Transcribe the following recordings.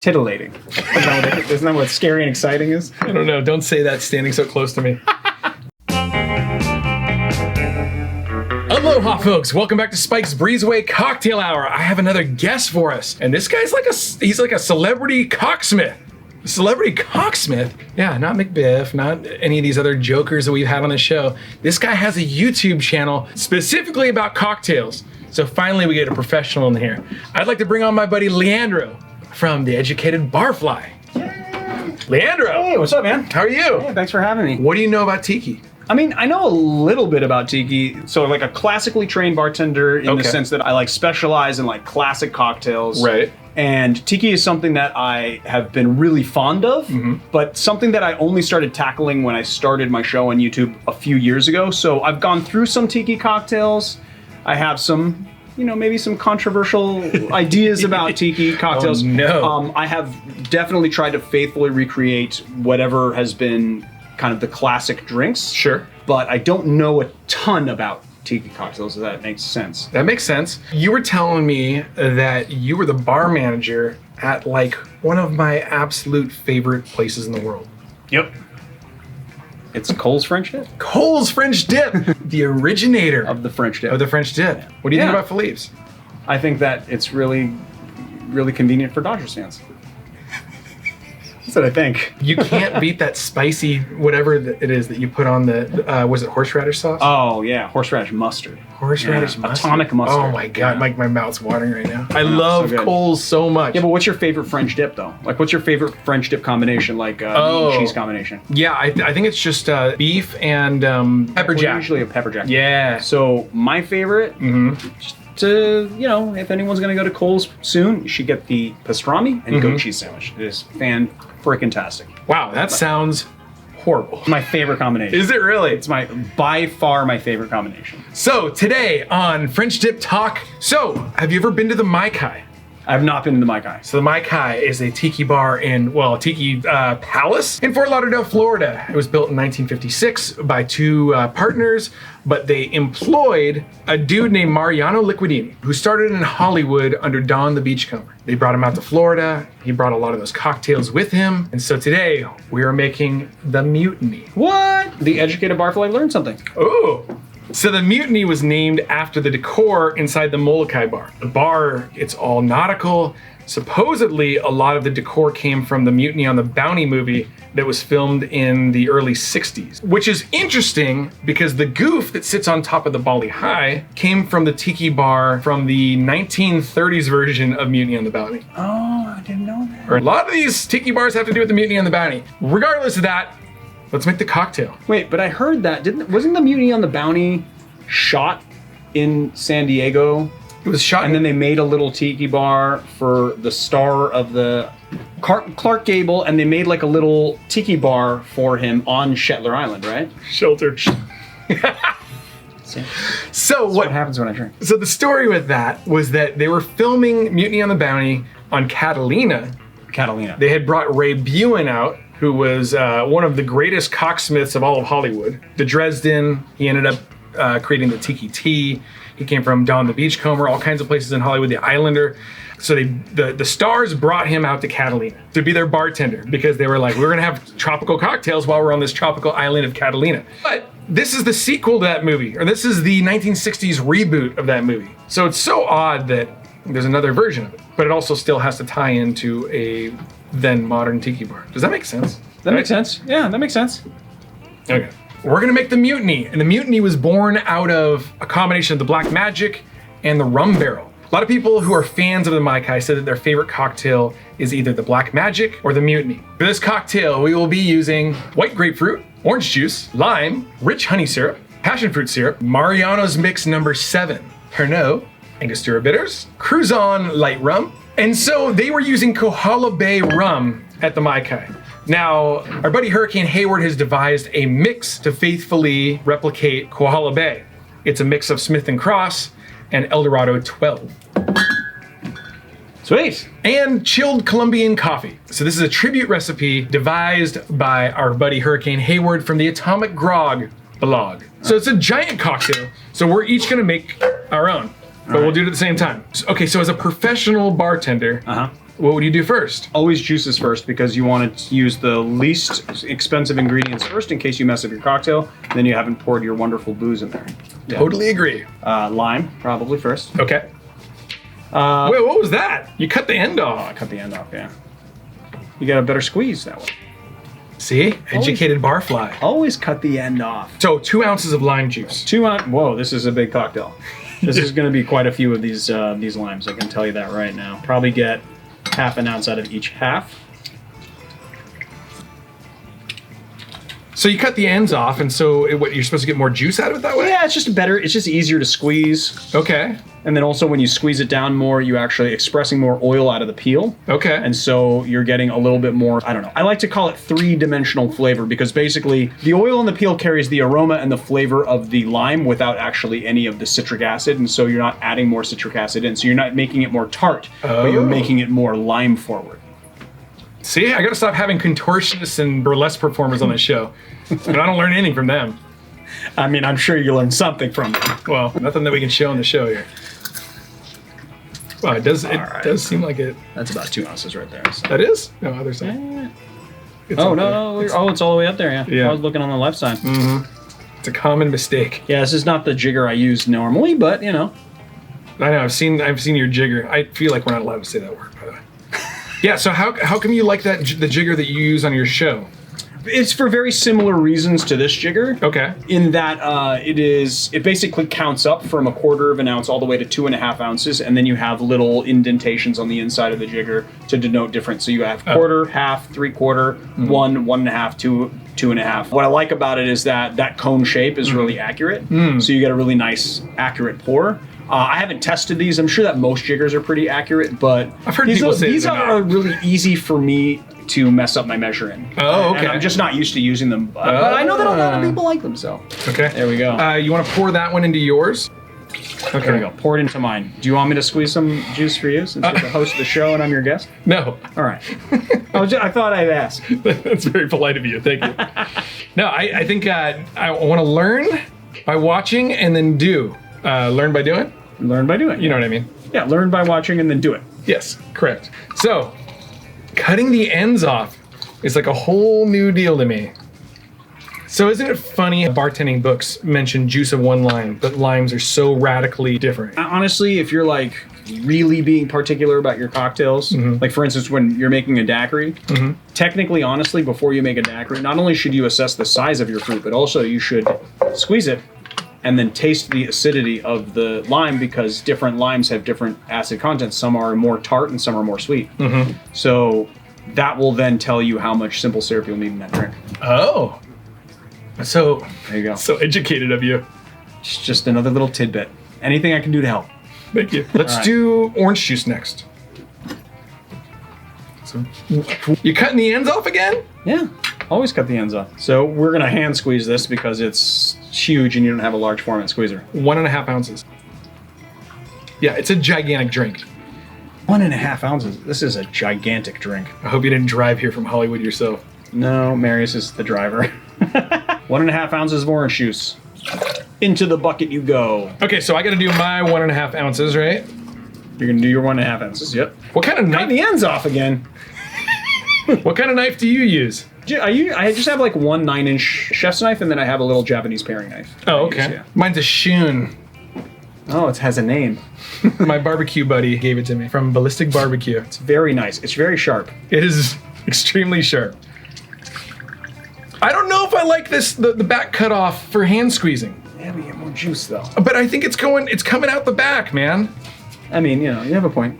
titillating. Isn't that what scary and exciting is? I don't know. Don't say that standing so close to me. Aloha, folks. Welcome back to Spike's Breezeway Cocktail Hour. I have another guest for us, and this guy's he's like a celebrity cocksmith. Celebrity cocksmith? Yeah, not McBiff, not any of these other jokers that we've had on the show. This guy has a YouTube channel specifically about cocktails. So finally we get a professional in here. I'd like to bring on my buddy Leandro from the Educated Barfly. Yay. Leandro! Hey, what's up, man? How are you? Hey, thanks for having me. What do you know about Tiki? I mean, I know a little bit about Tiki. So like a classically trained bartender in the sense that I like specialize in like classic cocktails. Right. And Tiki is something that I have been really fond of, but something that I only started tackling when I started my show on YouTube a few years ago. So I've gone through some Tiki cocktails. I have some, maybe some controversial ideas about Tiki cocktails. Oh, no. I have definitely tried to faithfully recreate whatever has been kind of the classic drinks. Sure. But I don't know a ton about Tiki cocktails, if that makes sense. That makes sense. You were telling me that you were the bar manager at like one of my absolute favorite places in the world. Yep. It's Cole's French Dip. Cole's French Dip, the originator Of the French Dip. of the French Dip. What do you think about Philippe's? I think that it's really, really convenient for Dodgers fans. That's what I think. You can't beat that spicy whatever it is that you put on the, was it horseradish sauce? Oh, yeah. Horseradish mustard. Horseradish mustard. Atomic mustard. Oh my God, Yeah. my mouth's watering right now. I love so good. Cole's so much. Yeah, but what's your favorite French dip, though? Like, what's your favorite French dip combination? Like, meat and cheese combination? Yeah, I think it's just beef and pepper Well, jack. usually a pepper jack. Yeah. So, my favorite, just to, if anyone's going to go to Cole's soon, you should get the pastrami and goat cheese sandwich. It is fan-freaking-tastic. Wow, that sounds horrible. My favorite combination. Is it really? It's by far my favorite combination. So today on French Dip Talk, have you ever been to the Mai-Kai? I have not been to the Mai-Kai. So the Mai-Kai is a tiki bar tiki palace in Fort Lauderdale, Florida. It was built in 1956 by two partners, but they employed a dude named Mariano Liquidini, who started in Hollywood under Don the Beachcomber. They brought him out to Florida. He brought a lot of those cocktails with him. And so today we are making the Mutiny. What? The Educated Barfly learned something. Oh. So the Mutiny was named after the decor inside the Molokai bar. The bar, it's all nautical. Supposedly, a lot of the decor came from the Mutiny on the Bounty movie that was filmed in the early 60s. Which is interesting because the goof that sits on top of the Bali High came from the Tiki bar from the 1930s version of Mutiny on the Bounty. Oh, I didn't know that. Or a lot of these Tiki bars have to do with the Mutiny on the Bounty. Regardless of that, let's make the cocktail. Wait, but I heard that wasn't the Mutiny on the Bounty shot in San Diego? It was shot And then they made a little tiki bar for the star of the Clark Gable, and they made like a little tiki bar for him on Shetler Island, right? Shelter. So What happens when I drink? So the story with that was that they were filming Mutiny on the Bounty on Catalina. Catalina. They had brought Ray Buin out, who was one of the greatest cocksmiths of all of Hollywood. The Dresden, he ended up creating the Tiki Tea. He came from Don the Beachcomber, all kinds of places in Hollywood, the Islander. So the stars brought him out to Catalina to be their bartender because they were like, we're gonna have tropical cocktails while we're on this tropical island of Catalina. But this is the sequel to that movie, or this is the 1960s reboot of that movie. So it's so odd that there's another version of it, but it also still has to tie into a then modern tiki bar. Does that make sense? That makes sense. Yeah, that makes sense. Okay. We're gonna make the Mutiny, and the Mutiny was born out of a combination of the Black Magic and the Rum Barrel. A lot of people who are fans of the Mai-Kai said that their favorite cocktail is either the Black Magic or the Mutiny. For this cocktail, we will be using white grapefruit, orange juice, lime, rich honey syrup, passion fruit syrup, Mariano's Mix number 7, Pernod, Angostura bitters, Cruzon light rum, and so they were using Kohala Bay rum at the Mai-Kai. Now, our buddy Hurricane Hayward has devised a mix to faithfully replicate Kohala Bay. It's a mix of Smith & Cross and Eldorado 12. Sweet. And chilled Colombian coffee. So this is a tribute recipe devised by our buddy Hurricane Hayward from the Atomic Grog blog. So it's a giant cocktail. So we're each gonna make our own, but we'll do it at the same time. Okay, so as a professional bartender, What would you do first? Always juices first because you want to use the least expensive ingredients first in case you mess up your cocktail. Then you haven't poured your wonderful booze in there. Yeah. Totally agree. Lime, probably first. Okay. Wait, what was that? You cut the end off. Oh, I cut the end off, yeah. You got a better squeeze that way. See? Educated Barfly. Always cut the end off. So 2 ounces of lime juice. Whoa, this is a big cocktail. This is going to be quite a few of these limes, I can tell you that right now. Probably get half an ounce out of each half. So you cut the ends off, and so what, you're supposed to get more juice out of it that way? Yeah, it's just easier to squeeze. Okay. And then also when you squeeze it down more, you actually expressing more oil out of the peel. Okay. And so you're getting a little bit more, I don't know. I like to call it three-dimensional flavor because basically the oil in the peel carries the aroma and the flavor of the lime without actually any of the citric acid. And so you're not adding more citric acid in. So you're not making it more tart, but you're making it more lime forward. See, I gotta stop having contortionists and burlesque performers on the show. And I don't learn anything from them. I mean, I'm sure you learned something from them. Well, nothing that we can show on the show here. Well, it does seem like it. That's about 2 ounces right there. So. That is? No, other side. No. It's all the way up there, Yeah. I was looking on the left side. It's a common mistake. Yeah, this is not the jigger I use normally, but you know. I know, I've seen your jigger. I feel like we're not allowed to say that word, by the way. Yeah, so how come you like the jigger that you use on your show? It's for very similar reasons to this jigger. Okay. In that it basically counts up from 1/4 of an ounce all the way to 2.5 ounces, and then you have little indentations on the inside of the jigger to denote difference. So you have 1/4, half, 3/4, 1, 1.5, 2, 2.5. What I like about it is that cone shape is really accurate. So you get a really nice, accurate pour. I haven't tested these. I'm sure that most jiggers are pretty accurate, but I've heard people say these are really easy for me to mess up my measuring. Oh, okay. And I'm just not used to using them, but I know that a lot of people like them, so. Okay. There we go. You want to pour that one into yours? Okay. There we go. Pour it into mine. Do you want me to squeeze some juice for you since you're the host of the show and I'm your guest? No. All right. I thought I'd ask. That's very polite of you. Thank you. No, I think I want to learn by watching and then do. Learn by doing? Learn by doing. You know what I mean? Yeah, learn by watching and then do it. Yes, correct. So, cutting the ends off is like a whole new deal to me. So isn't it funny bartending books mention juice of one lime, but limes are so radically different? Honestly, if you're like really being particular about your cocktails, like for instance, when you're making a daiquiri, technically, honestly, before you make a daiquiri, not only should you assess the size of your fruit, but also you should squeeze it and then taste the acidity of the lime because different limes have different acid contents. Some are more tart and some are more sweet. So that will then tell you how much simple syrup you'll need in that drink. Oh. So there you go. So educated of you. It's just another little tidbit. Anything I can do to help. Thank you. Let's do orange juice next. So you cutting the ends off again? Yeah. Always cut the ends off. So we're gonna hand squeeze this because it's huge and you don't have a large format squeezer. 1.5 ounces. Yeah, it's a gigantic drink. 1.5 ounces. This is a gigantic drink. I hope you didn't drive here from Hollywood yourself. No, Marius is the driver. 1.5 ounces of orange juice. Into the bucket you go. Okay, so I gotta do my 1.5 ounces, right? You're gonna do your 1.5 ounces, yep. What kind of knife? Cut the ends off again. What kind of knife do you use? I just have like one 9-inch chef's knife and then I have a little Japanese paring knife. Oh, okay. Yeah. Mine's a Shun. Oh, it has a name. My barbecue buddy gave it to me from Ballistic Barbecue. It's very nice. It's very sharp. It is extremely sharp. I don't know if I like this, the back cut off for hand squeezing. Yeah, we get more juice though. But I think it's coming out the back, man. I mean, you know, you have a point.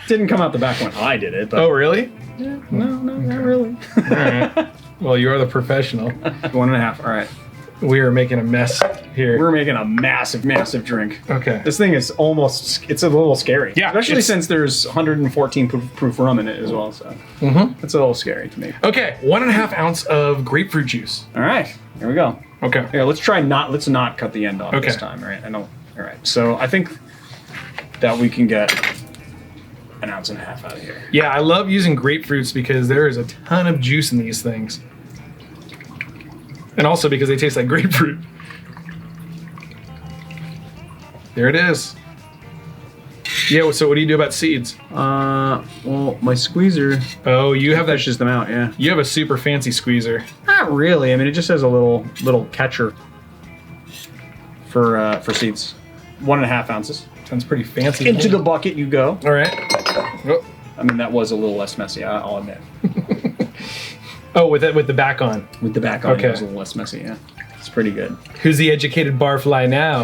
Didn't come out the back when I did it. But oh, really? Yeah, no, not really. All right. Well, you are the professional. 1.5. All right. We are making a mess here. We're making a massive drink. Okay. This thing is it's a little scary. Yeah. Especially since there's 114 proof rum in it as well, so. It's a little scary to me. Okay, 1.5 ounce of grapefruit juice. All right, here we go. Okay. Here, let's not cut the end off this time, all right? All right, so I think that we can get 1.5 ounces out of here. Yeah, I love using grapefruits because there is a ton of juice in these things. And also because they taste like grapefruit. There it is. Yeah, so what do you do about seeds? Well, my squeezer Oh, you have that. fishes them out, yeah. You have a super fancy squeezer. Not really. I mean, it just has a little catcher for seeds. 1.5 ounces. Sounds pretty fancy. Into the bucket you go. All right. Oh, I mean, that was a little less messy, I'll admit. oh with the back on. With the back on, Okay. it was a little less messy, yeah. It's pretty good. Who's the educated barfly now?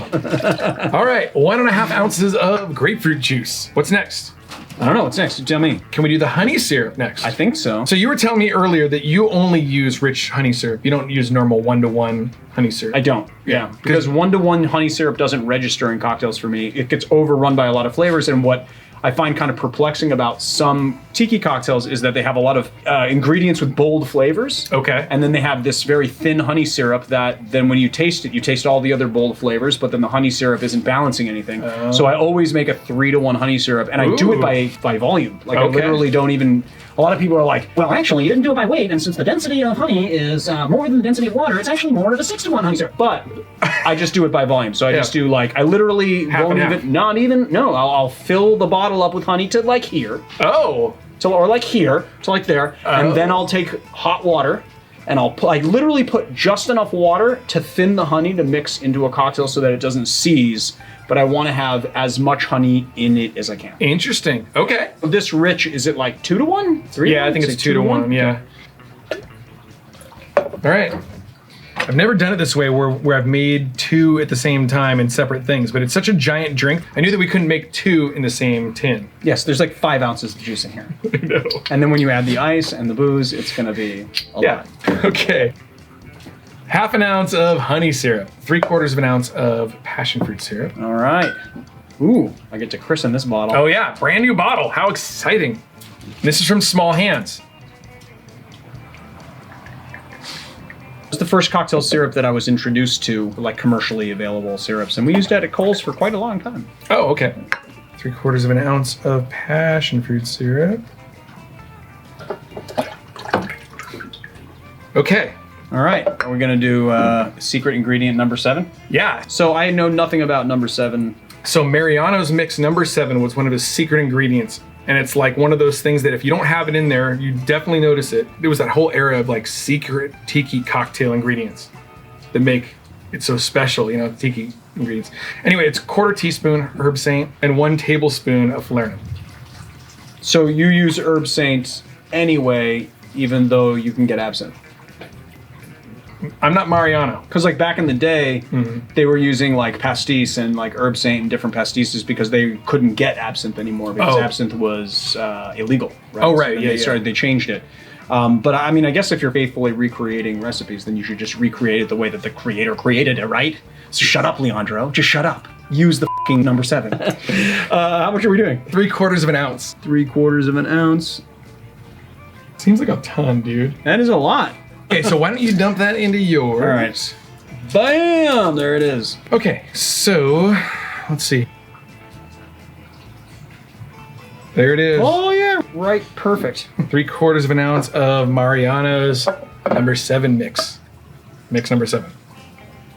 All right, 1.5 ounces of grapefruit juice. What's next? I don't know. What's next? You tell me. Can we do the honey syrup next? I think so. So you were telling me earlier that you only use rich honey syrup. You don't use normal 1-to-1 honey syrup. I don't. Yeah. Because 1-to-1 honey syrup doesn't register in cocktails for me. It gets overrun by a lot of flavors, and what I find kind of perplexing about some tiki cocktails is that they have a lot of ingredients with bold flavors. Okay. And then they have this very thin honey syrup that then when you taste it, you taste all the other bold flavors, but then the honey syrup isn't balancing anything. So I always make a 3-to-1 honey syrup, and I do it by volume. Like I literally don't even... A lot of people are like, Well, actually, you didn't do it by weight, and since the density of honey is more than the density of water, it's actually more of a 6-to-1 honey syrup. but I just do it by volume. So I just do like, I literally Half won't and even, half. not even, no, I'll fill the bottle up with honey to like here. Oh. Or like here to like there, and then I'll take hot water and I literally put just enough water to thin the honey to mix into a cocktail so that it doesn't seize, but I want to have as much honey in it as I can. Interesting. Okay. This rich, is it like 2-to-1? 3-to-1? Yeah, I think it's 2-to-1. Yeah. All right. I've never done it this way where I've made 2 at the same time in separate things, but it's such a giant drink. I knew that we couldn't make 2 in the same tin. Yes, there's like 5 ounces of juice in here. No. And then when you add the ice and the booze, it's going to be a lot. Okay. 1/2 ounce of honey syrup. 3/4 of an ounce of passion fruit syrup. All right. Ooh, I get to christen this bottle. Oh yeah, brand new bottle. How exciting. This is from Small Hands. It was the first cocktail syrup that I was introduced to, like commercially available syrups, and we used it at Kohl's for quite a long time. Oh, okay. 3/4 of an ounce of passion fruit syrup. Okay. All right, are we gonna do secret ingredient number 7? Yeah. So I know nothing about number 7. So Mariano's mix number 7 was one of his secret ingredients. And it's like one of those things that if you don't have it in there, you definitely notice it. There was that whole era of like secret tiki cocktail ingredients that make it so special, you know, tiki ingredients. Anyway, it's 1/4 teaspoon herb saint and 1 tablespoon of falernum. So you use herb saint anyway, even though you can get absinthe. I'm not Mariano. Because like back in the day, they were using like pastis and like herb saint and different pastisses because they couldn't get absinthe anymore because absinthe was illegal. Right? Oh, right. So Yeah, they changed it. But I mean, I guess if you're faithfully recreating recipes, then you should just recreate it the way that the creator created it, right? So shut up, Leandro. Just shut up. Use the fucking number 7. How much are we doing? 3/4 of an ounce. 3/4 of an ounce. Seems like a ton, dude. That is a lot. Okay, so why don't you dump that into yours? All right. Bam! There it is. Okay, so let's see. There it is. Oh yeah, right. Perfect. 3/4 of an ounce of Mariano's number 7 mix. Mix number 7.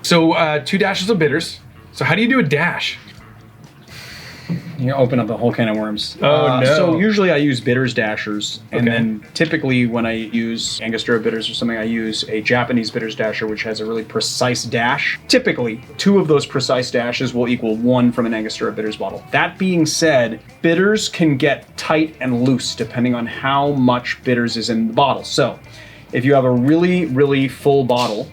So 2 dashes of bitters. So how do you do a dash? You open up the whole can of worms. Oh, no. So usually I use bitters dashers, and Okay. then typically when I use Angostura bitters or something, I use a Japanese bitters dasher, which has a really precise dash. Typically, 2 of those precise dashes will equal 1 from an Angostura bitters bottle. That being said, bitters can get tight and loose depending on how much bitters is in the bottle. So if you have a really, really full bottle,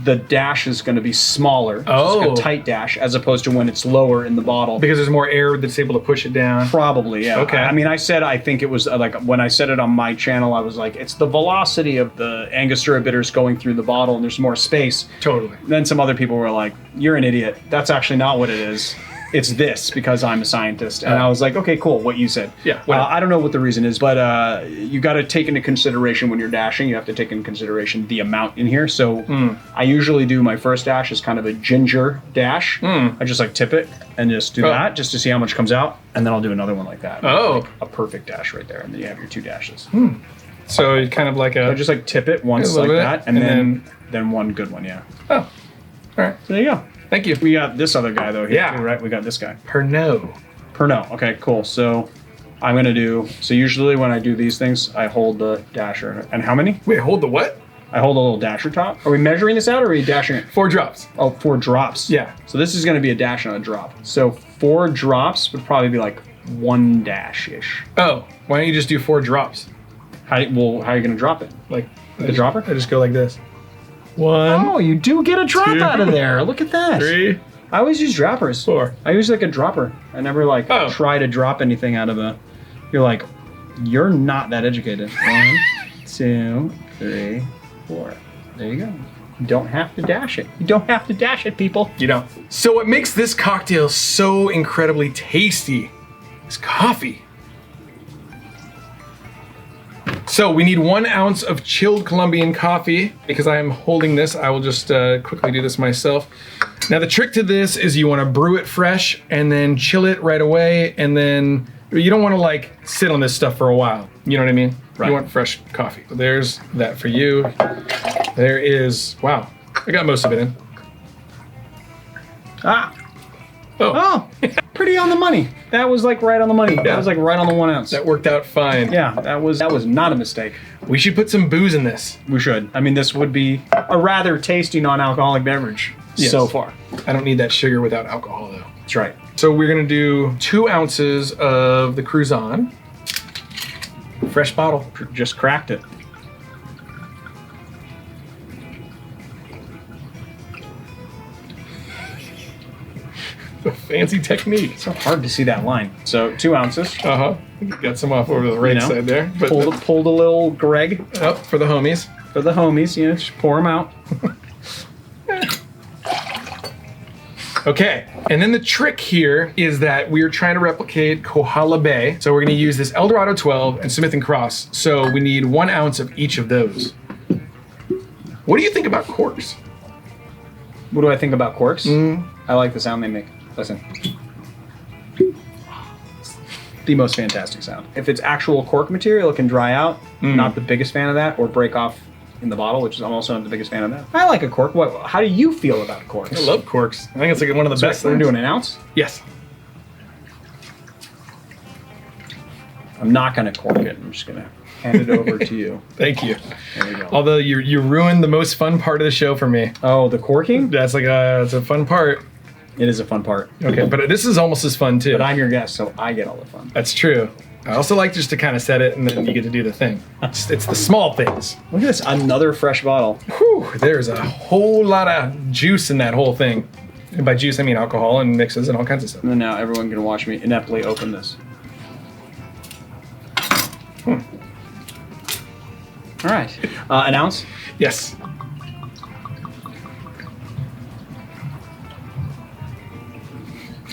the dash is going to be smaller. So it's got a tight dash, as opposed to when it's lower in the bottle. Because there's more air that's able to push it down. Probably, yeah. Okay. I mean, I think it was like when I said it on my channel, I was like, it's the velocity of the Angostura bitters going through the bottle, and there's more space. Totally. Then some other people were like, you're an idiot. That's actually not what it is. It's this, because I'm a scientist. And I was like, okay, cool, what you said. Yeah, I don't know what the reason is, but you got to take into consideration when you're dashing, you have to take into consideration the amount in here. So I usually do my first dash as kind of a ginger dash. I just like tip it and just do that just to see how much comes out. And then I'll do another one like that. Like a perfect dash right there. And then you have your 2 dashes. So it's kind of like I just like tip it once like that. And then one good one, yeah. Oh, all right. So there you go. Thank you. We got this other guy though here Yeah. too, right? We got this guy. Pernod. Per no. Okay, cool. So I'm gonna do. So usually when I do these things, I hold the dasher. And how many? Wait, hold the what? I hold a little dasher top. Are we measuring this out or are we dashing it? 4 drops. Oh, 4 drops. Yeah. So this is gonna be a dash and a drop. So 4 drops would probably be like 1 dash-ish. Oh, why don't you just do 4 drops? How are you gonna drop it? Like The dropper? I just go like this. 1. Oh, you do get a drop 2, out of there. Look at that. 3. I always use droppers. 4. I use like a dropper. I never like try to drop anything out of a. You're like, you're not that educated. 1, 2, 3, 4. There you go. You don't have to dash it. You don't have to dash it, people. You don't. So what makes this cocktail so incredibly tasty is coffee. So we need 1 ounce of chilled Colombian coffee. Because I am holding this, I will just quickly do this myself. Now the trick to this is you want to brew it fresh and then chill it right away, and then you don't want to like sit on this stuff for a while. You know what I mean? Right. You want fresh coffee. So there's that for you. There is, wow, I got most of it in. Ah. Oh, pretty on the money. That was like right on the money. That was like right on the 1 ounce. That worked out fine. Yeah, that was not a mistake. We should put some booze in this. We should. I mean, this would be a rather tasty non-alcoholic beverage so far. I don't need that sugar without alcohol though. That's right. So we're gonna do 2 ounces of the Cruzan. Fresh bottle. Just cracked it. A fancy technique. It's so hard to see that line. So 2 ounces. Uh-huh. Got some off over the right side there. But pulled a little Greg. Up for the homies. For the homies, you know, just pour them out. Okay, and then the trick here is that we're trying to replicate Kohala Bay. So we're gonna use this Eldorado 12 and Smith & Cross. So we need 1 ounce of each of those. What do you think about corks? What do I think about corks? I like the sound they make. Listen. The most fantastic sound. If it's actual cork material, it can dry out. Not the biggest fan of that, or break off in the bottle, which is I'm also not the biggest fan of that. I like a cork. How do you feel about corks? I love corks. I think it's like one of the best. We're doing an ounce? Yes. I'm not gonna cork it. I'm just gonna hand it over to you. Thank you. There you go. Although you ruined the most fun part of the show for me. Oh, the corking? That's like it's a fun part. It is a fun part. Okay, but this is almost as fun too. But I'm your guest, so I get all the fun. That's true. I also like just to kind of set it and then you get to do the thing. It's the small things. Look at this, another fresh bottle. Whew, there's a whole lot of juice in that whole thing. And by juice, I mean alcohol and mixes and all kinds of stuff. And now everyone can watch me ineptly open this. All right, an ounce? Yes.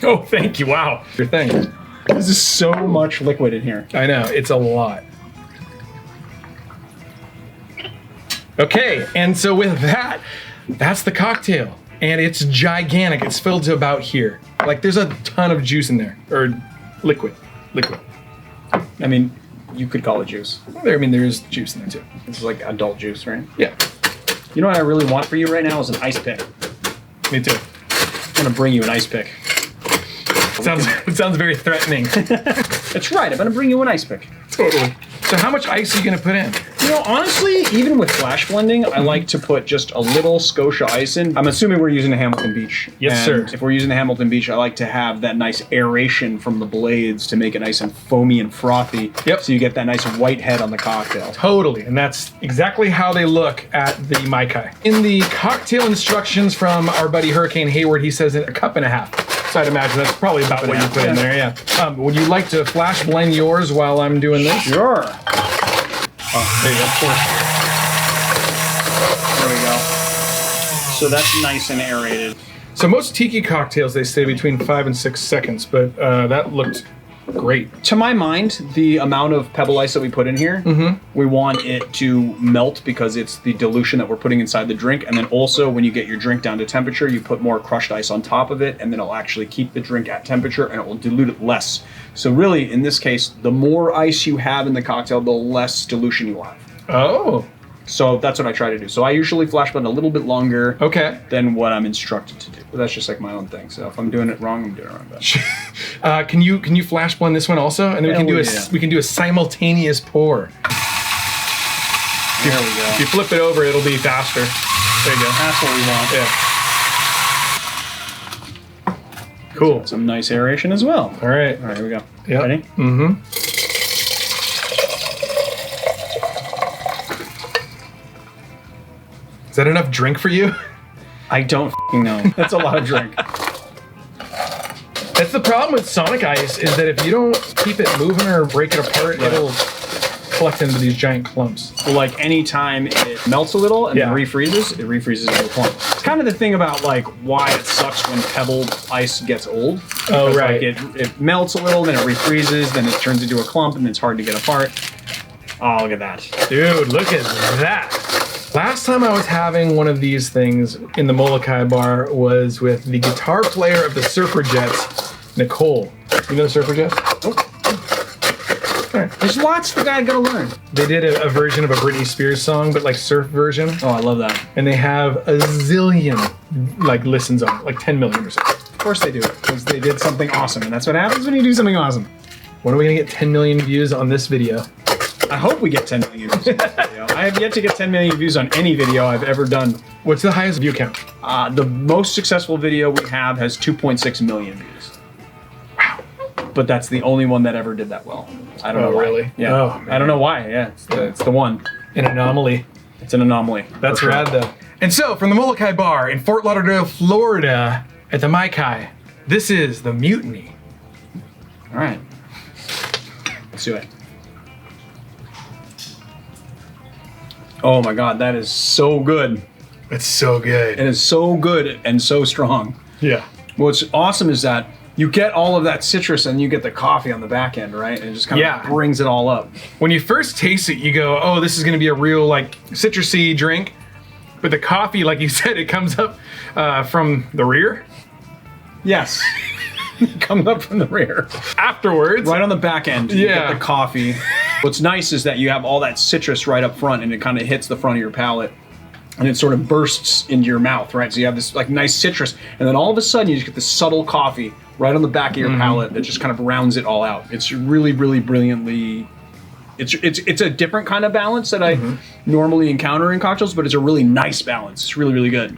Oh, thank you. Wow. Your thing. This is so much liquid in here. I know. It's a lot. Okay. And so with that, that's the cocktail. And it's gigantic. It's filled to about here. Like there's a ton of juice in there. Or liquid. Liquid. I mean, you could call it juice. There's juice in there too. This is like adult juice, right? Yeah. You know what I really want for you right now is an ice pick. Me too. I'm gonna bring you an ice pick. It sounds very threatening. That's right, I'm gonna bring you an ice pick. Totally. So how much ice are you gonna put in? You know, honestly, even with flash blending, I like to put just a little Scotia ice in. I'm assuming we're using a Hamilton Beach. Yes, and sir. If we're using the Hamilton Beach, I like to have that nice aeration from the blades to make it nice and foamy and frothy. Yep. So you get that nice white head on the cocktail. Totally, and that's exactly how they look at the Mai-Kai. In the cocktail instructions from our buddy Hurricane Hayward, he says 1.5 cups. So I'd imagine that's probably about what you put in there, yeah. Would you like to flash blend yours while I'm doing this? Sure. Oh, there you go. There we go. So that's nice and aerated. So most tiki cocktails, they stay between 5 and 6 seconds, but that looked great. To my mind, the amount of pebble ice that we put in here, we want it to melt because it's the dilution that we're putting inside the drink. And then also when you get your drink down to temperature, you put more crushed ice on top of it, and then it'll actually keep the drink at temperature and it will dilute it less. So really, in this case, the more ice you have in the cocktail, the less dilution you will have. Oh. So that's what I try to do. So I usually flash blend a little bit longer than what I'm instructed to do. But that's just like my own thing. So if I'm doing it wrong, I'm doing it wrong. Can you flash blend this one also? And then we can do a simultaneous pour. There we go. If you flip it over, it'll be faster. There you go. That's what we want. Yeah. Cool. Some nice aeration as well. All right. All right, here we go. Yep. Ready? Mm-hmm. Is that enough drink for you? I don't know. That's a lot of drink. That's the problem with Sonic Ice, is that if you don't keep it moving or break it apart, it'll collect into these giant clumps. Well, like anytime it melts a little and then refreezes, it refreezes into a clump. It's kind of the thing about like why it sucks when pebbled ice gets old. Oh, right. Like, it melts a little, then it refreezes, then it turns into a clump, and it's hard to get apart. Oh, look at that. Dude, look at that. Last time I was having one of these things in the Molokai bar was with the guitar player of the Surfer Jets, Nicole. You know the Surfer Jets? Nope. Right. There's lots the guy gotta learn. They did a version of a Britney Spears song, but like surf version. Oh, I love that. And they have a zillion like listens on it, like 10 million or something. Of course they do, because they did something awesome, and that's what happens when you do something awesome. When are we gonna get 10 million views on this video? I hope we get 10 million views on this video. I have yet to get 10 million views on any video I've ever done. What's the highest view count? The most successful video we have has 2.6 million views. Wow. But that's the only one that ever did that well. I don't know why. Really? Yeah. Oh, man. I don't know why. Yeah, it's the one. An anomaly. It's an anomaly. That's rad though. And so, from the Molokai Bar in Fort Lauderdale, Florida, at the Mai-Kai, this is the Mutiny. All right. Let's do it. Oh my God, that is so good. It's so good. It is so good and so strong. Yeah. What's awesome is that you get all of that citrus and you get the coffee on the back end, right? And it just kind of brings it all up. When you first taste it, you go, oh, this is going to be a real like citrusy drink. But the coffee, like you said, it comes up from the rear. Yes. It comes up from the rear. Afterwards. Right on the back end, you get the coffee. What's nice is that you have all that citrus right up front and it kind of hits the front of your palate and it sort of bursts into your mouth, right? So you have this like nice citrus and then all of a sudden you just get this subtle coffee right on the back of your palate that just kind of rounds it all out. It's really, really brilliantly, it's a different kind of balance that I normally encounter in cocktails, but it's a really nice balance. It's really, really good.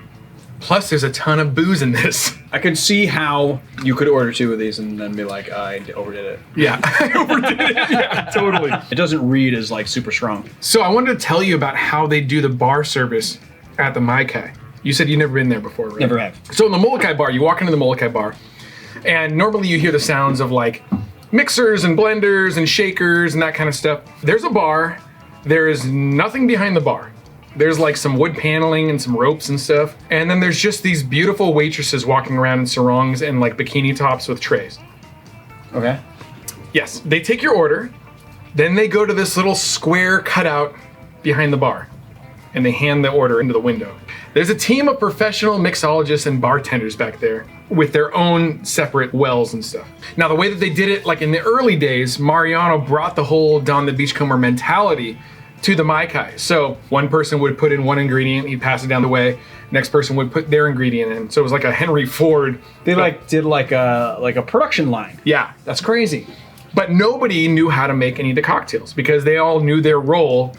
Plus, there's a ton of booze in this. I could see how you could order 2 of these and then be like, I overdid it. Yeah, I overdid it. Yeah, totally. It doesn't read as like super strong. So I wanted to tell you about how they do the bar service at the Mai-Kai. You said you've never been there before, right? Never have. So in the Molokai bar, you walk into the Molokai bar, and normally you hear the sounds of like mixers and blenders and shakers and that kind of stuff. There's a bar. There is nothing behind the bar. There's like some wood paneling and some ropes and stuff. And then there's just these beautiful waitresses walking around in sarongs and like bikini tops with trays. Okay. Yes, they take your order, then they go to this little square cutout behind the bar and they hand the order into the window. There's a team of professional mixologists and bartenders back there with their own separate wells and stuff. Now the way that they did it, like in the early days, Mariano brought the whole Don the Beachcomber mentality to the Mai-Kai. So one person would put in one ingredient, he'd pass it down the way. Next person would put their ingredient in. So it was like a Henry Ford. They did like a production line. Yeah. That's crazy. But nobody knew how to make any of the cocktails because they all knew their role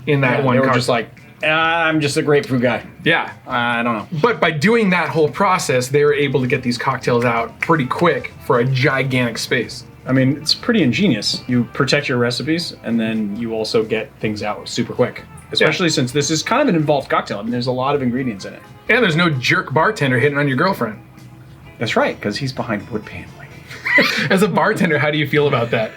in that one They were cocktail. just like, I'm just a grapefruit guy. Yeah. I don't know. But by doing that whole process, they were able to get these cocktails out pretty quick for a gigantic space. I mean, it's pretty ingenious. You protect your recipes, and then you also get things out super quick. Especially since this is kind of an involved cocktail. I mean, there's a lot of ingredients in it. And there's no jerk bartender hitting on your girlfriend. That's right, because he's behind wood paneling. As a bartender, how do you feel about that?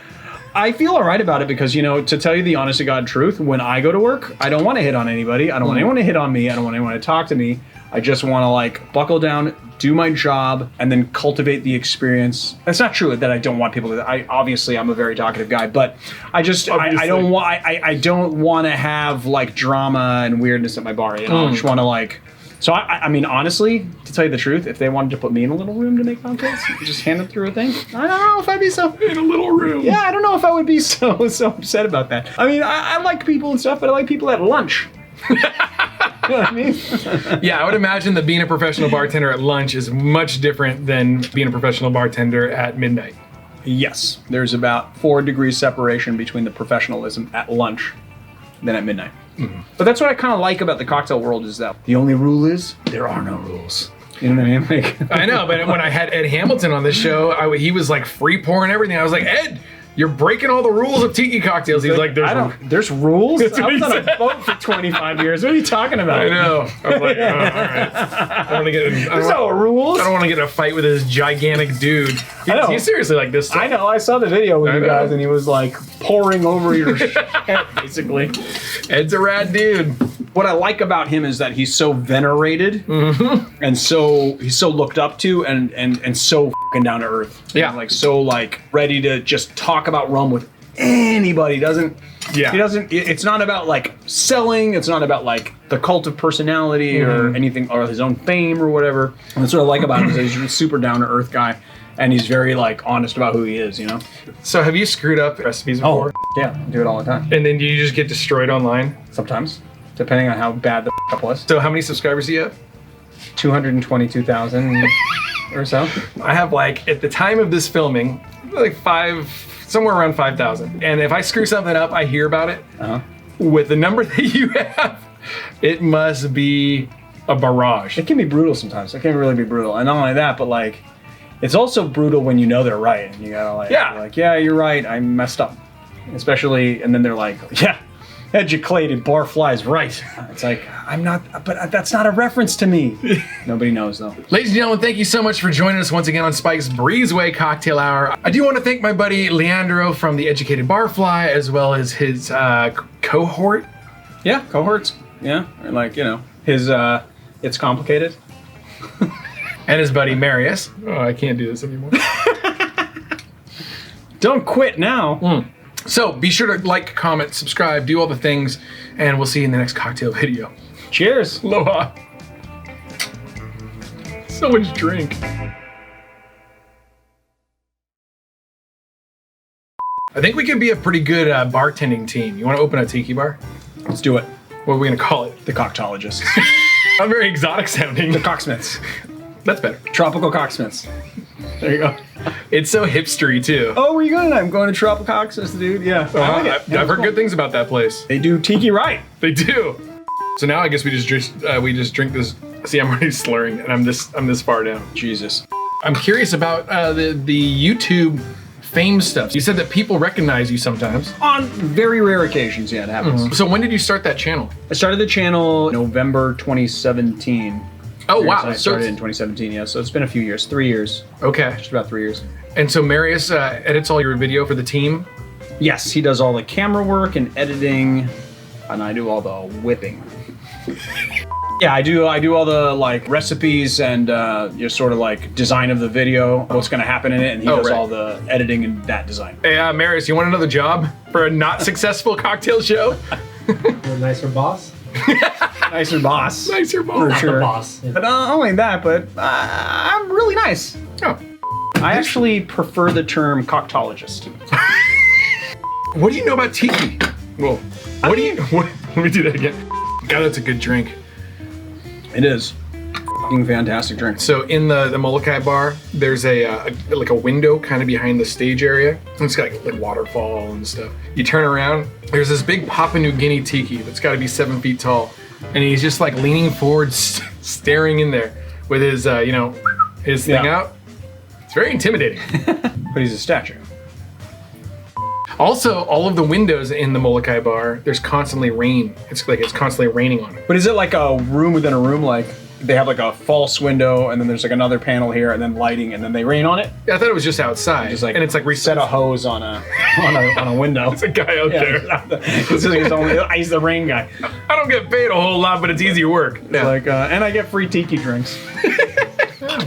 I feel all right about it because, you know, to tell you the honest to God truth, when I go to work, I don't want to hit on anybody. I don't want anyone to hit on me. I don't want anyone to talk to me. I just want to like buckle down, do my job, and then cultivate the experience. It's not true that I don't want people to. I'm a very talkative guy, but I just I don't want to have like drama and weirdness at my bar. You know, I just want to like. So I mean, honestly, to tell you the truth, if they wanted to put me in a little room to make cocktails, just hand them through a thing, I don't know if I'd be so In a little room. Yeah, I don't know if I would be so upset about that. I mean, I like people and stuff, but I like people at lunch. You know what I mean? Yeah, I would imagine that being a professional bartender at lunch is much different than being a professional bartender at midnight. Yes, there's about 4 degrees separation between the professionalism at lunch than at midnight. But that's what I kind of like about the cocktail world is that the only rule is there are no rules. You know what I mean? Like, I know, but when I had Ed Hamilton on this show, he was like free pouring everything. I was like, Ed, you're breaking all the rules of tiki cocktails. He's like, there's rules? I what he was on said. a boat for 25 years. What are you talking about? I know. I'm like, oh, all right. I don't want to get. There's no rules. I don't want to get in a fight with this gigantic dude. know. He's seriously like this. I know. I saw the video with I you know. guys, and he was like pouring over your head, basically. Ed's a rad dude. What I like about him is that he's so venerated, and he's so looked up to, and so fucking down to earth. Yeah. like so like ready to just talk about rum with anybody. He doesn't. It's not about like selling. It's not about like the cult of personality or anything, or his own fame or whatever. And that's what I like about him is that he's a super down to earth guy, and he's very like honest about who he is. You know. So have you screwed up recipes before? Yeah, I do it all the time. And then do you just get destroyed online? Sometimes, depending on how bad the up was. So how many subscribers do you have? 222,000 or so. I have like, at the time of this filming, like somewhere around 5,000. And if I screw something up, I hear about it. With the number that you have, it must be a barrage. It can be brutal sometimes. It can really be brutal. And not only that, but like, it's also brutal when you know they're right. And you gotta like, yeah, you're right. I messed up. Especially, and then they're like, yeah, Educated Barfly's right. It's like, I'm not, but that's not a reference to me. Nobody knows though. Ladies and gentlemen, thank you so much for joining us once again on Spike's Breezeway Cocktail Hour. I do want to thank my buddy Leandro from the Educated Barfly, as well as his cohort. Yeah, cohorts. Yeah, or like, you know, his, it's complicated. And his buddy Marius. Oh, I can't do this anymore. Don't quit now. So be sure to like, comment, subscribe, do all the things, and we'll see you in the next cocktail video. Cheers. Aloha. So much drink. I think we could be a pretty good bartending team. You want to open a tiki bar? Let's do it. What are we going to call it? The Cocktologists. I'm very exotic sounding. The Cocksmiths. That's better. Tropical Cocksmiths. There you go. It's so hipstery too. Oh, where you going? I'm going to Tropical Cocksmiths, dude. Yeah. I like it. I've heard good things about that place. They do tiki right. They do. So now I guess we just drink this. See, I'm already slurring, and I'm this far down. Jesus. I'm curious about the YouTube fame stuff. You said that people recognize you sometimes. On very rare occasions, yeah, it happens. So when did you start that channel? I started the channel November 2017. Oh wow! I started in 2017, yeah. So it's been a few years, 3 years, Okay. just about 3 years. And so Marius edits all your video for the team. Yes, he does all the camera work and editing, and I do all the whipping. Yeah, I do all the like recipes and just sort of like design of the video, what's going to happen in it, and he does all the editing and that design. Hey, Marius, you want another job for a not successful cocktail show? A nicer boss? Nicer boss. Nicer For boss. sure. The boss. But not only that, but I'm really nice. Oh. I actually prefer the term cocktologist. What do you know about tiki? Whoa. What? Let me do that again. God, that's a good drink. It is. Fucking fantastic drink. So in the Molokai bar, there's a window kind of behind the stage area. And it's got like waterfall and stuff. You turn around, there's this big Papua New Guinea tiki that's got to be 7 feet tall, and he's just like leaning forward, staring in there with his his thing out. It's very intimidating. But he's a statue. Also, all of the windows in the Molokai bar, there's constantly rain. It's constantly raining on it. But is it like a room within a room? Like they have like a false window, and then there's like another panel here, and then lighting, and then they rain on it? I thought it was just outside. Just like, and it's like set a hose on a on a window. There's a guy out there. This is his only. He's the rain guy. I don't get paid a whole lot, but it's easy work. It's like, and I get free tiki drinks.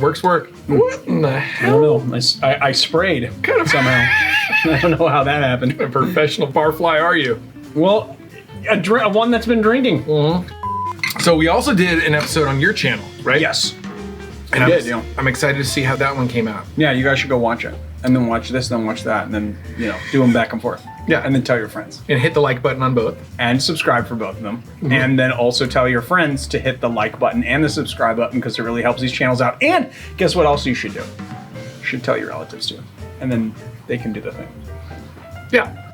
Works work. What in the I hell? don't know. I sprayed somehow. I don't know how that happened. A professional barfly are you? Well, one that's been drinking. So we also did an episode on your channel, right? Yes. And did, I'm excited to see how that one came out. Yeah, you guys should go watch it. And then watch this, then watch that, and then, do them back and forth. Yeah. And then tell your friends. And hit the like button on both. And subscribe for both of them. And then also tell your friends to hit the like button and the subscribe button because it really helps these channels out. And guess what else you should do? You should tell your relatives too. And then they can do the thing. Yeah.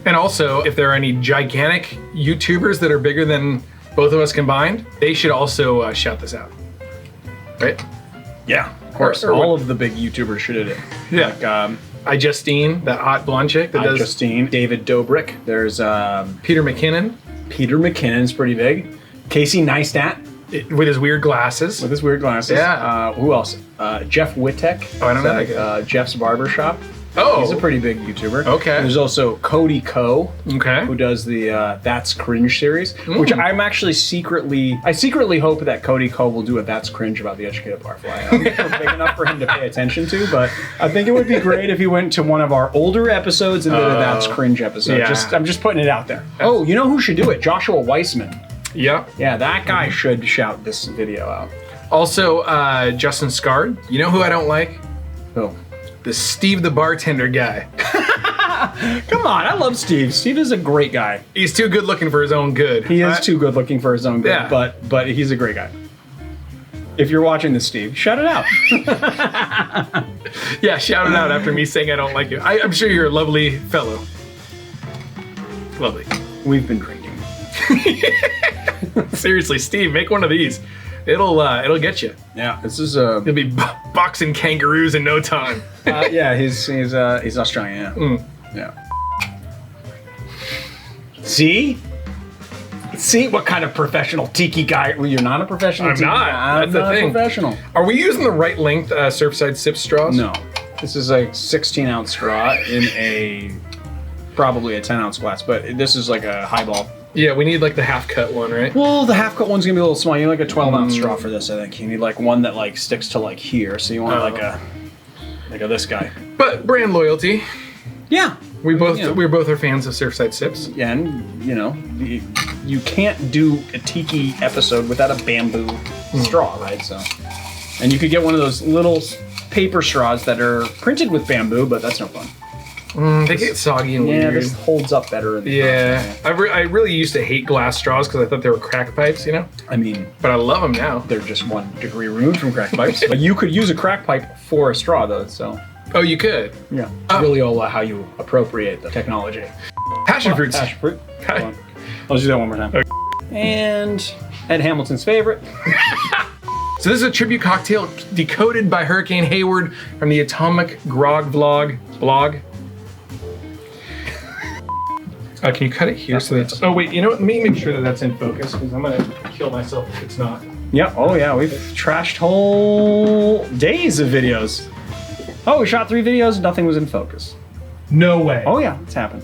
And also, if there are any gigantic YouTubers that are bigger than both of us combined, they should also shout this out. Right? Yeah, of course. All of the big YouTubers should hit it. Yeah. Like, Justine, that hot blonde chick that does. Justine, David Dobrik. There's Peter McKinnon. Peter McKinnon's pretty big. Casey Neistat. With his weird glasses. With his weird glasses. Yeah. Who else? Jeff Wittek. Oh, I don't know that guy. Jeff's Barbershop. Oh. He's a pretty big YouTuber. Okay. And there's also Cody Ko. Okay. Who does the That's Cringe series, which I'm actually I secretly hope that Cody Ko will do a That's Cringe about the Educated Barfly. I don't think we're big enough for him to pay attention to, but I think it would be great if he went to one of our older episodes and did a That's Cringe episode. Yeah. I'm just putting it out there. Oh, you know who should do it? Joshua Weissman. Yeah. Yeah, that guy should shout this video out. Also, Justin Scard. You know who I don't like? Who? The Steve the Bartender guy. Come on, I love Steve. Steve is a great guy. He's too good looking for his own good. He is too good looking for his own good, Yeah. but he's a great guy. If you're watching this, Steve, shout it out. Yeah, shout it out after me saying I don't like you. I'm sure you're a lovely fellow. Lovely. We've been drinking. Seriously, Steve, make one of these. It'll get you. Yeah, this is You'll be boxing kangaroos in no time. yeah, he's Australian. Yeah. See what kind of professional tiki guy? Well, you're not a professional. I'm tiki not. guy. That's the not thing. A professional. Are we using the right length Surfside Sip straws? No, this is a 16-ounce straw in probably a 10-ounce glass, but this is like a highball. Yeah, we need like the half cut one, right? Well, the half cut one's gonna be a little small. You need like a 12-ounce straw for this, I think. You need like one that like sticks to like here. So you want like a this guy. But brand loyalty. Yeah. We both are fans of Surfside Sips. Yeah, and you can't do a tiki episode without a bamboo straw, right? So, and you could get one of those little paper straws that are printed with bamboo, but that's no fun. They get soggy and weird. Yeah, this holds up better. Yeah, I really used to hate glass straws because I thought they were crack pipes, I mean, but I love them now. they're just 1 degree removed from crack pipes. But you could use a crack pipe for a straw, though. So Oh, you could. yeah, it's really all how you appropriate the technology. Passion fruits. Passion fruit. Hi. Hold on. Let's do that one more time. Okay. And Ed Hamilton's favorite. So this is a tribute cocktail decoded by Hurricane Hayward from the Atomic Grog blog. Can you cut it here so that's... Oh, wait, you know what? Let me make sure that that's in focus because I'm going to kill myself if it's not. Yeah, oh yeah, we've trashed whole days of videos. Oh, we shot 3 videos and nothing was in focus. No way. Oh yeah, it's happened.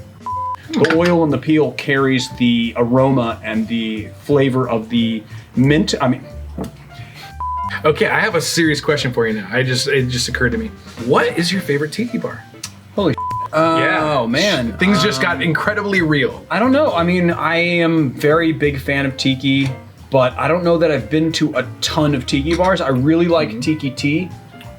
The oil in the peel carries the aroma and the flavor of the mint. Okay, I have a serious question for you now. It just occurred to me. What is your favorite tiki bar? Holy Yeah. Oh man. Things just got incredibly real. I don't know. I mean, I am very big fan of tiki, but I don't know that I've been to a ton of tiki bars. I really like Tiki Tea.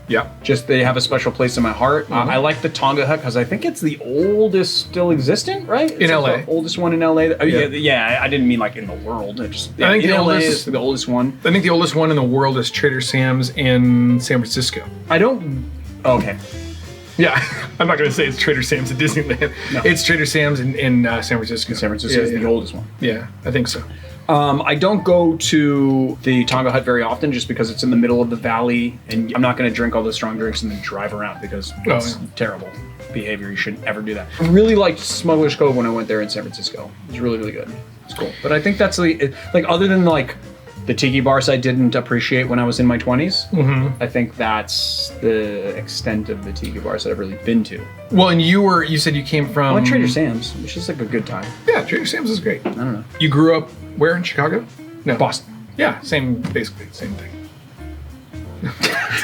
Yeah. Just they have a special place in my heart. I like the Tonga Hut because I think it's the oldest still existent, right? In LA. The oldest one in LA. Oh, Yeah. yeah, I didn't mean like in the world. I think the in LA oldest- is the oldest one. I think the oldest one in the world is Trader Sam's in San Francisco. I don't. Okay. Yeah, I'm not going to say it's Trader Sam's at Disneyland. No. It's Trader Sam's in San Francisco. San Francisco is the oldest one. Yeah, I think so. I don't go to the Tonga Hut very often just because it's in the middle of the valley and I'm not going to drink all the strong drinks and then drive around because it's terrible behavior. You shouldn't ever do that. I really liked Smuggler's Cove when I went there in San Francisco. It was really, really good. It's cool. But I think that's like other than like the tiki bars I didn't appreciate when I was in my 20s, I think that's the extent of the tiki bars that I've really been to. Well, and you said you came from... I went to Trader Sam's, which is like a good time. Yeah, Trader Sam's is great. I don't know. You grew up where in Chicago? No. Boston. Yeah, basically same thing.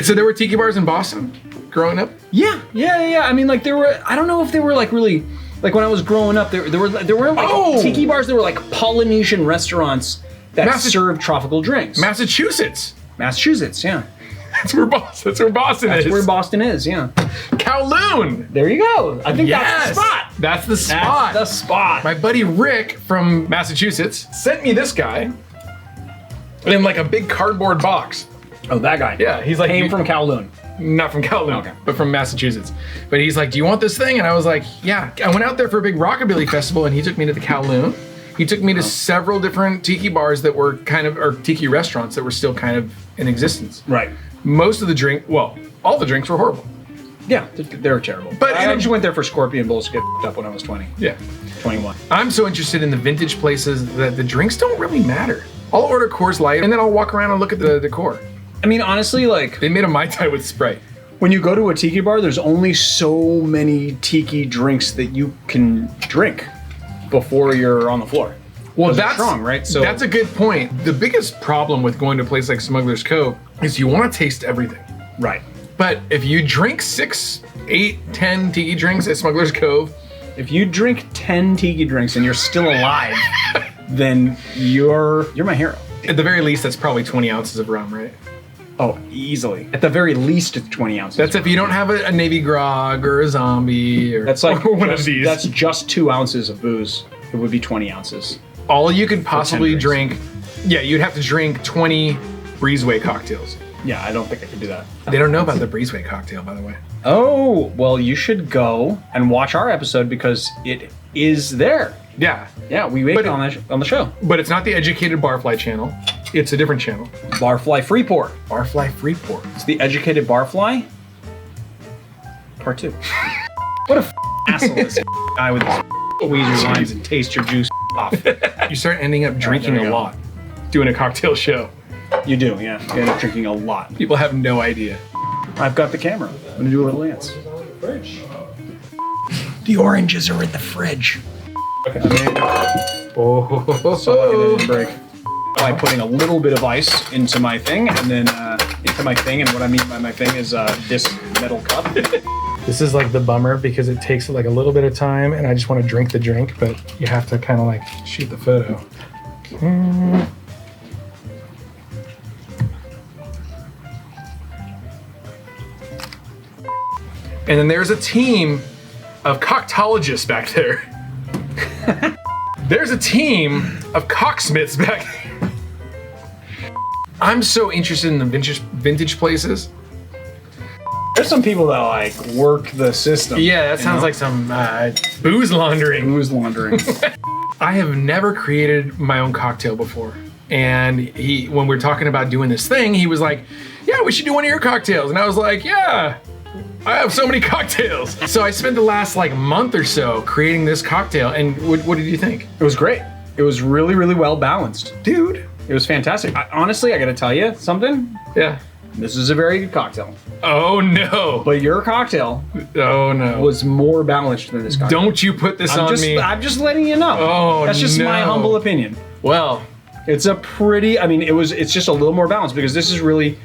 So there were tiki bars in Boston growing up? Yeah. I mean, like there were. I don't know if they were like really like when I was growing up. There were like tiki bars. There were like Polynesian restaurants that served tropical drinks. Massachusetts. Massachusetts, yeah. That's where Boston That's is. where Boston is, yeah. Kowloon. There you go. I think that's the spot. That's the spot. That's the spot. My buddy Rick from Massachusetts sent me this guy in like a big cardboard box. Oh, that guy. Yeah, he's like Came from Kowloon. Not from Kowloon, Okay. but from Massachusetts. But he's like, do you want this thing? And I was like, yeah. I went out there for a big rockabilly festival and he took me to the Kowloon. He took me to several different tiki bars that were or tiki restaurants that were still kind of in existence. Right. Most of the all the drinks were horrible. Yeah, they were terrible. But I just went there for Scorpion Bowls to get up when I was 20. Yeah. 21. I'm so interested in the vintage places that the drinks don't really matter. I'll order Coors Light and then I'll walk around and look at the decor. I mean, honestly, like, They made a Mai-Tai with Sprite. when you go to a tiki bar, there's only so many tiki drinks that you can drink before you're on the floor. Well, They're strong, right? So that's a good point. The biggest problem with going to a place like Smuggler's Cove is you want to taste everything. right. But if you drink 6, 8, 10 tiki drinks at Smuggler's Cove, If you drink 10 tiki drinks and you're still alive, then you're my hero. at the very least, that's probably 20 ounces of rum, right? Oh, easily. At the very least, it's 20 ounces. That's if you don't have a Navy Grog or a Zombie or That's like or one just, of these. That's just 2 ounces of booze. It would be 20 ounces. all you could possibly 10 drink. Yeah, you'd have to drink 20 Breezeway cocktails. Yeah, I don't think I could do that. They don't know about the Breezeway cocktail, by the way. Oh, well, you should go and watch our episode because it is there. Yeah, Yeah, we made But it on the show. but it's not the Educated Barfly channel. It's a different channel. Barfly Freepour. Barfly Freepour. It's the Educated Barfly. Part 2. What a asshole this guy with his squeeze your lines and taste your juice off. You start ending up drinking there you a go. lot, doing a cocktail show. You do, yeah. You end up drinking a lot. People have no idea. I've got the camera. I'm gonna do a little dance. Fridge. The oranges are in the fridge. Oh, So I break by putting a little bit of ice into my thing, and then into my thing. And what I mean by my thing is this metal cup. This is like the bummer because it takes like a little bit of time, and I just want to drink the drink, but you have to kind of like shoot the photo. And then there's a team of cocktologists back there. There's a team of cocksmiths back there. I'm so interested in the vintage places. There's some people that like work the system. Yeah, that you sounds know? like some booze laundering. booze laundering. I have never created my own cocktail before. And when we were talking about doing this thing, he was like, yeah, we should do one of your cocktails. And I was like, yeah, I have so many cocktails. So I spent the last like month or so creating this cocktail. And what did you think? It was great. It was really, really well balanced. Dude. It was fantastic. Honestly, I gotta tell you something. Yeah. This is a very good cocktail. Oh no. But your cocktail Oh no. was more balanced than this cocktail. Don't you put this on me. I'm just letting you know. Oh, That's just my no. humble opinion. Well, It's a pretty, I mean, it's just a little more balanced because this is really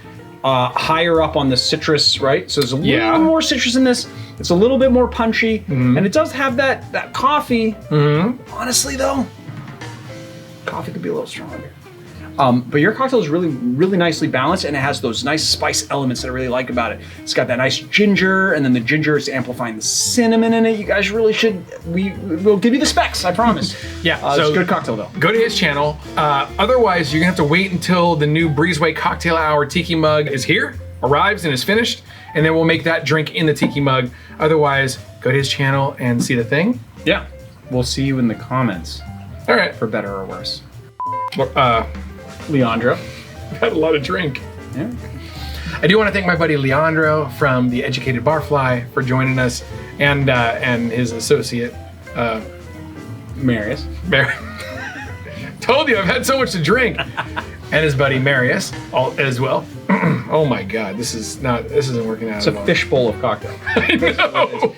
higher up on the citrus, right? So there's a little more citrus in this. It's a little bit more punchy, and it does have that coffee. Honestly, though, coffee could be a little stronger. But your cocktail is really, really nicely balanced, and it has those nice spice elements that I really like about it. It's got that nice ginger, and then the ginger is amplifying the cinnamon in it. You guys really should, we'll give you the specs, I promise. Yeah, It's so a good cocktail, though. go to his channel. Otherwise, you're gonna have to wait until the new Breezeway Cocktail Hour Tiki mug is here, arrives, and is finished, and then we'll make that drink in the Tiki mug. Otherwise, go to his channel and see the thing. Yeah. We'll see you in the comments, All right. for better or worse. I've Leandro. had a lot of drink. Yeah. I do want to thank my buddy Leandro from the Educated Barfly for joining us, and his associate, Marius. Told you I've had so much to drink, and his buddy Marius as well. Oh my God, this isn't working out. It's a fishbowl of cocktail. I know.